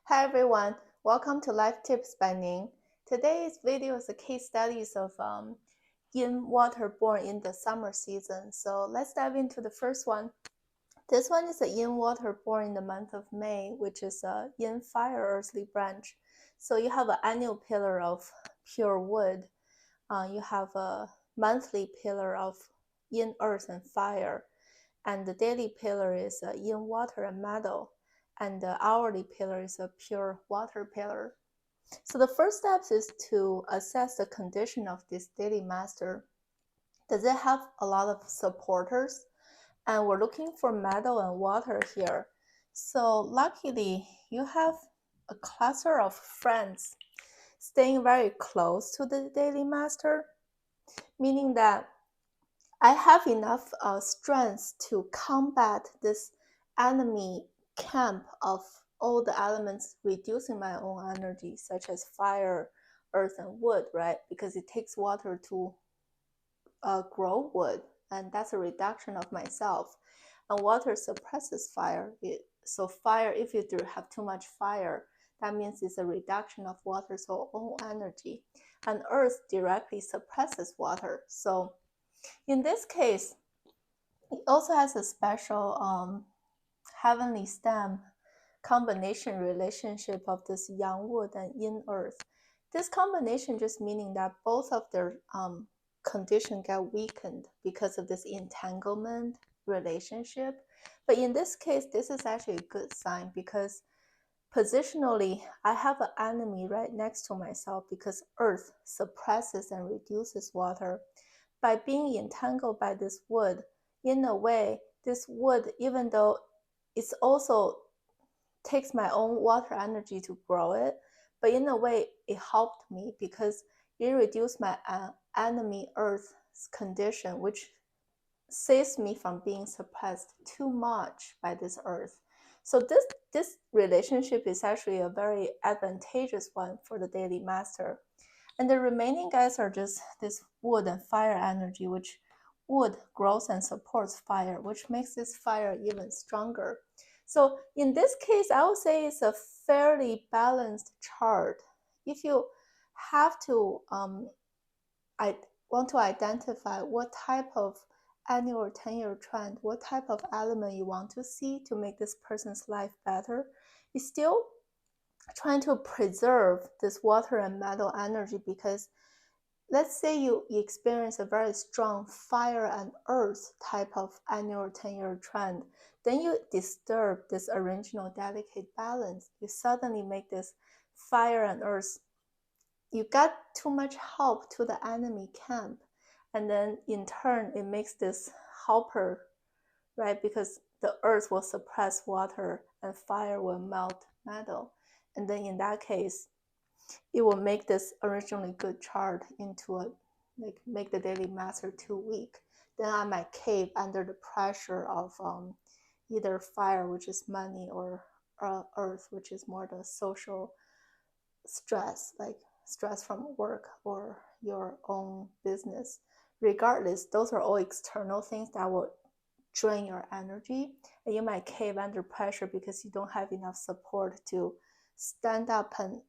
Hi everyone, welcome to Life Tips by Ning. Today's video is a case studies of Yin Water born in the summer season. So let's dive into the first one. This one is a Yin Water born in the month of May, which is a Yin Fire earthly branch. So you have an annual pillar of pure wood. You have a monthly pillar of Yin Earth and Fire. And the daily pillar is Yin Water and Metal. And the hourly pillar is a pure water pillar. So the first step is to assess the condition of this daily master. Does it have a lot of supporters? And we're looking for metal and water here. So luckily, you have a cluster of friends staying very close to the daily master, meaning that I have enough strength to combat this enemy camp of all the elements reducing my own energy, such as fire, earth, and wood, right? Because it takes water to grow wood, and that's a reduction of myself. And water suppresses fire. So fire, if you do have too much fire, that means it's a reduction of water's own energy. And earth directly suppresses water. So in this case, it also has a special heavenly stem combination relationship of this yang wood and yin earth. This combination just meaning that both of their condition get weakened because of this entanglement relationship. But in this case, this is actually a good sign because positionally, I have an enemy right next to myself because earth suppresses and reduces water. By being entangled by this wood, in a way, this wood, even though it's also takes my own water energy to grow it, but in a way, it helped me because it reduced my enemy earth's condition, which saves me from being suppressed too much by this earth. So this relationship is actually a very advantageous one for the daily master. And the remaining guys are just this wood and fire energy, which wood grows and supports fire, which makes this fire even stronger. So in this case, I would say it's a fairly balanced chart. If you have to, I want to identify what type of annual or 10-year trend, what type of element you want to see to make this person's life better, it's still trying to preserve this water and metal energy because let's say you experience a very strong fire and earth type of annual 10-year trend, then you disturb this original delicate balance. You suddenly make this fire and earth, you got too much help to the enemy camp. And then in turn, it makes this helper, right? Because the earth will suppress water and fire will melt metal. And then in that case, it will make this originally good chart into a, like make the daily master too weak. Then I might cave under the pressure of either fire, which is money, or earth, which is more the social stress, like stress from work or your own business. Regardless, those are all external things that will drain your energy, and you might cave under pressure because you don't have enough support to stand up and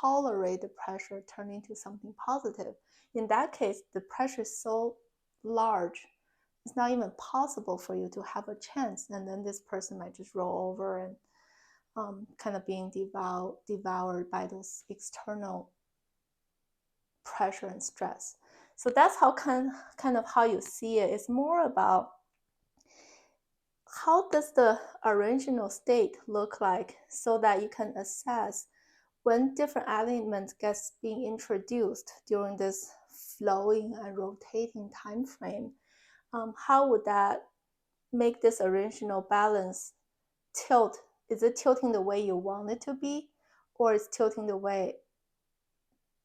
tolerate the pressure turn into something positive. In that case, the pressure is so large, it's not even possible for you to have a chance, and then this person might just roll over and kind of being devoured by those external pressure and stress. So that's how kind of how you see it. It's more about how does the original state look like so that you can assess when different elements gets being introduced during this flowing and rotating time frame. How would that make this original balance tilt? Is it tilting the way you want it to be, or is tilting the way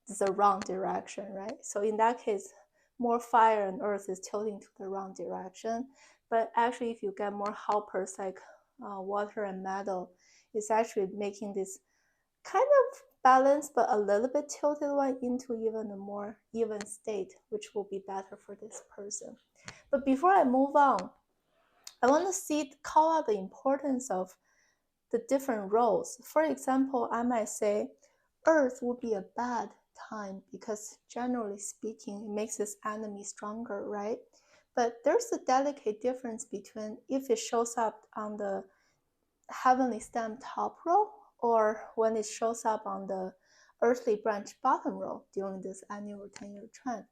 it's the wrong direction, right? So in that case, more fire and earth is tilting to the wrong direction. But actually, if you get more helpers like water and metal, it's actually making this kind of balanced but a little bit tilted one into even a more even state, which will be better for this person. But before I move on, I want to call out the importance of the different roles. For example, I might say Earth would be a bad time because generally speaking, it makes its enemy stronger, right? But there's a delicate difference between if it shows up on the heavenly stem top row or when it shows up on the earthly branch bottom row during this annual 10-year trend.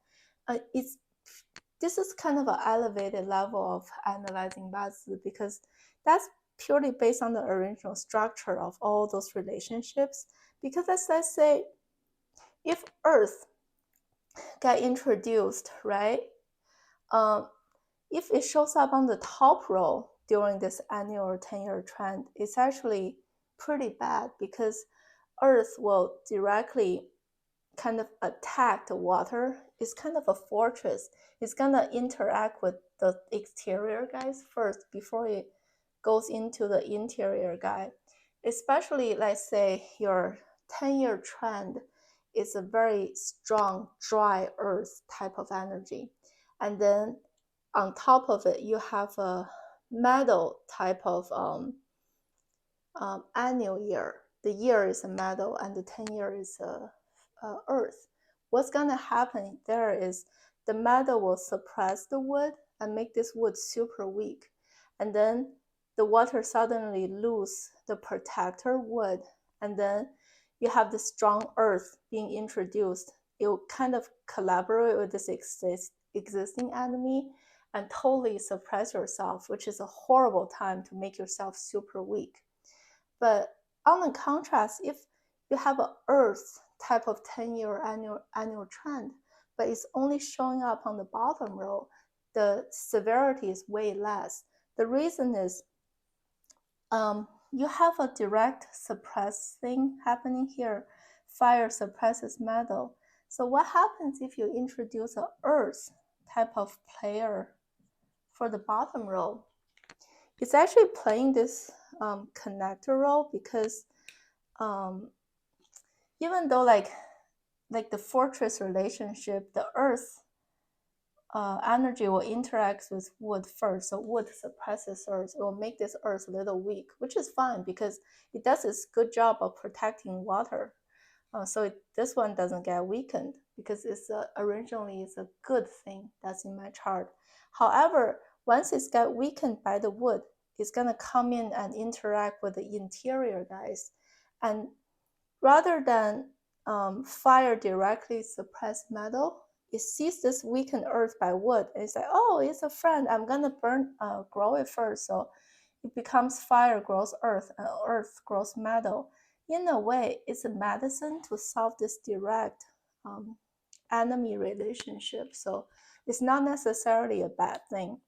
This is kind of an elevated level of analyzing Bazi because that's purely based on the original structure of all those relationships. Because let's say if Earth get introduced, right? If it shows up on the top row during this annual 10-year trend, it's actually pretty bad because Earth will directly kind of attack the water. It's kind of a fortress. It's gonna interact with the exterior guys first before it goes into the interior guy. Especially, let's say your 10-year trend is a very strong, dry earth type of energy. And then on top of it, you have a metal type of annual year. The year is a metal and the 10-year is a earth. What's gonna happen there is the metal will suppress the wood and make this wood super weak. And then the water suddenly lose the protector wood. And then you have the strong earth being introduced. It will kind of collaborate with this existing enemy and totally suppress yourself, which is a horrible time to make yourself super weak. But on the contrast, if you have an earth type of 10-year annual trend, but it's only showing up on the bottom row, the severity is way less. The reason is you have a direct suppress thing happening here. Fire suppresses metal. So what happens if you introduce an earth type of player for the bottom row? It's actually playing this connector role because even though like the fortress relationship, the earth energy will interact with wood first. So wood suppresses earth. It will make this earth a little weak, which is fine because it does its good job of protecting water. This one doesn't get weakened because originally it's a good thing that's in my chart. However, once it's got weakened by the wood, it's gonna come in and interact with the interior guys. And rather than fire directly suppress metal, it sees this weakened earth by wood and it's like, oh, it's a friend. I'm gonna grow it first. So it becomes fire grows earth and earth grows metal. In a way, it's a medicine to solve this direct enemy relationship. So it's not necessarily a bad thing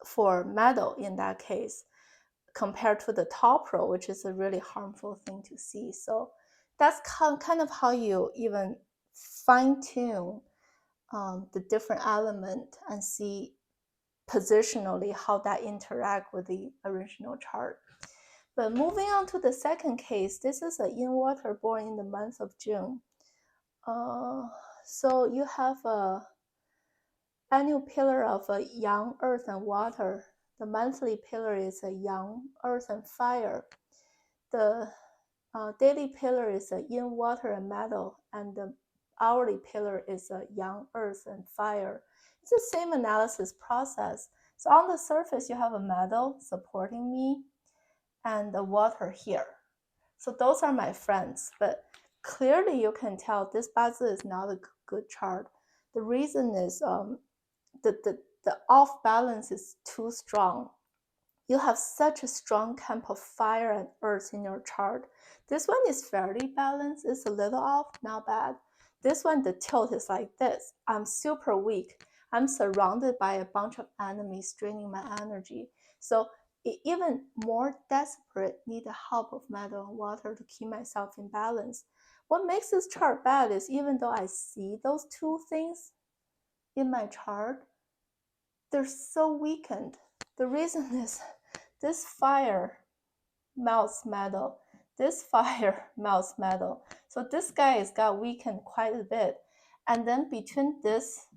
for metal in that case, compared to the top row, which is a really harmful thing to see. So that's kind of how you even fine-tune the different element and see positionally how that interact with the original chart. But moving on to the second case, this is a Yin Water born in the month of June. So you have a annual pillar of a Yang, Earth, and Water. The monthly pillar is a Yang, Earth, and Fire. The daily pillar is a Yin, Water, and Metal, and the hourly pillar is a Yang, Earth, and Fire. It's the same analysis process. So on the surface, you have a metal supporting me and the water here. So those are my friends, but clearly you can tell this Bazi is not a good chart. The reason is the off balance is too strong. You have such a strong camp of fire and earth in your chart. This one is fairly balanced. It's a little off, not bad. This one, the tilt is like this. I'm super weak. I'm surrounded by a bunch of enemies draining my energy. So even more desperate, need the help of metal and water to keep myself in balance. What makes this chart bad is even though I see those two things in my chart, they're so weakened. The reason is this fire melts metal. This fire melts metal. So this guy has got weakened quite a bit. And then between this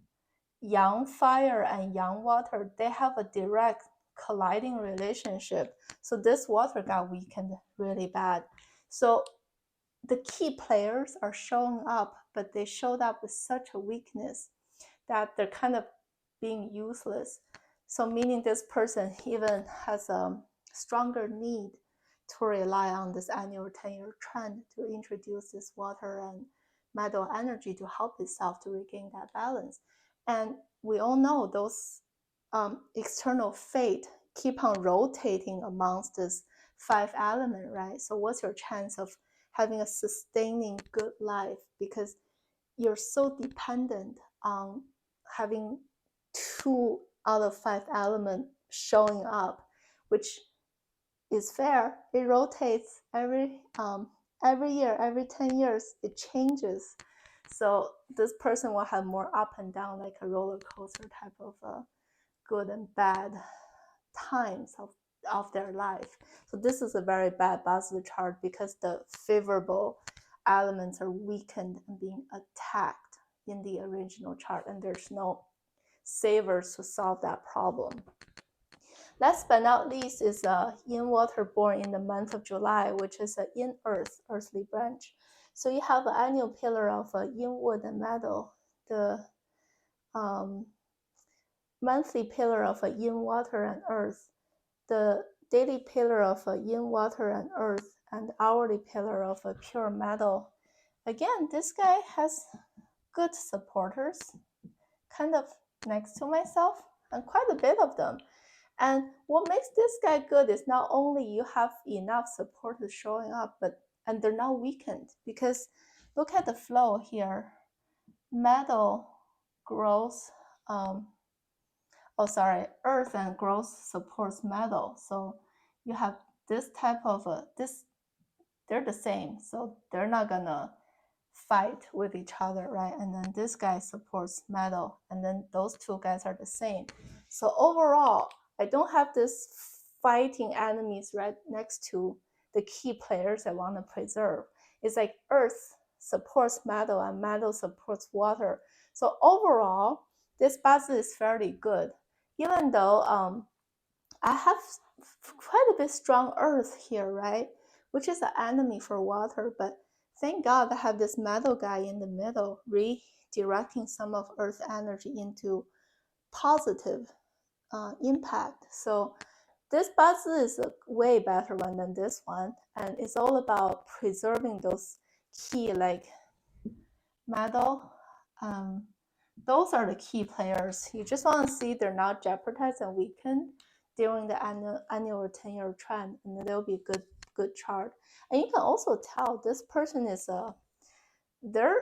Yang fire and Yang water, they have a direct colliding relationship. So this water got weakened really bad. So the key players are showing up, but they showed up with such a weakness that they're kind of being useless. So meaning this person even has a stronger need to rely on this annual 10-year trend to introduce this water and metal energy to help itself to regain that balance. And we all know those external fate keep on rotating amongst this 5 element, right? So what's your chance of having a sustaining good life? Because you're so dependent on having 2 out of 5 elements showing up, which is fair. It rotates every year, every 10 years, it changes. So this person will have more up and down, like a roller coaster type of good and bad times of their life. So this is a very bad Basel chart because the favorable elements are weakened and being attacked in the original chart, and there's no savers to solve that problem. Last but not least is Yin Water born in the month of July, which is a Yin Earth, earthly branch. So you have an annual pillar of Yin Wood and Metal, the monthly pillar of Yin Water and Earth, the daily pillar of Yin Water and Earth, and hourly pillar of Pure Metal. Again, this guy has good supporters, kind of next to myself, and quite a bit of them. And what makes this guy good is not only you have enough supporters showing up, and they're not weakened, because look at the flow here. Metal grows, earth and growth supports metal. So you have this type of they're the same, so they're not gonna fight with each other, right? And then this guy supports metal, and then those two guys are the same. So overall, I don't have this fighting enemies right next to the key players I want to preserve. It's like earth supports metal and metal supports water. So overall, this puzzle is fairly good, even though I have quite a bit strong earth here, right? Which is an enemy for water, but thank God I have this metal guy in the middle, redirecting some of earth energy into positive impact. So this puzzle is a way better one than this one, and it's all about preserving those key, like metal. Those are the key players. You just want to see they're not jeopardized and weakened during the annual 10-year trend, and they'll be a good chart. And you can also tell this person is their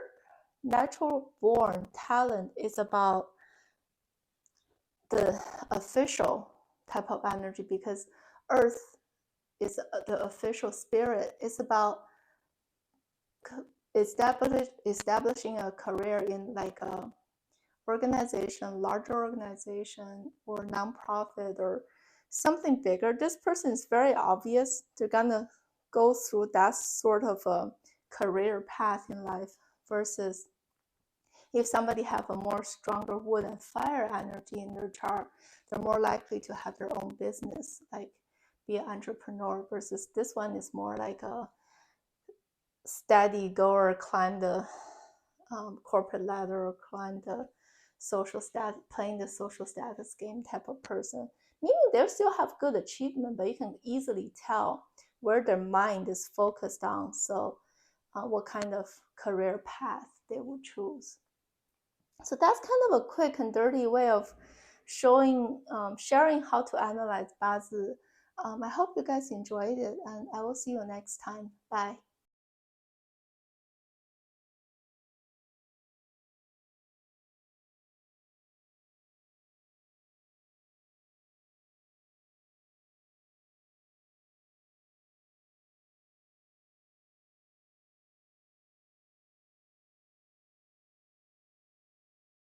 natural born talent is about the official type of energy, because Earth is the official spirit. It's about establishing a career in like a organization, larger organization, or nonprofit, or something bigger. This person is very obvious. They're gonna go through that sort of a career path in life, versus if somebody have a more stronger wood and fire energy in their chart, they're more likely to have their own business, like be an entrepreneur, versus this one is more like a steady goer, climb the corporate ladder, or climb the social status, playing the social status game type of person. Meaning they still have good achievement, but you can easily tell where their mind is focused on. So what kind of career path they would choose. So that's kind of a quick and dirty way of sharing how to analyze Bazi. I hope you guys enjoyed it, and I will see you next time. Bye.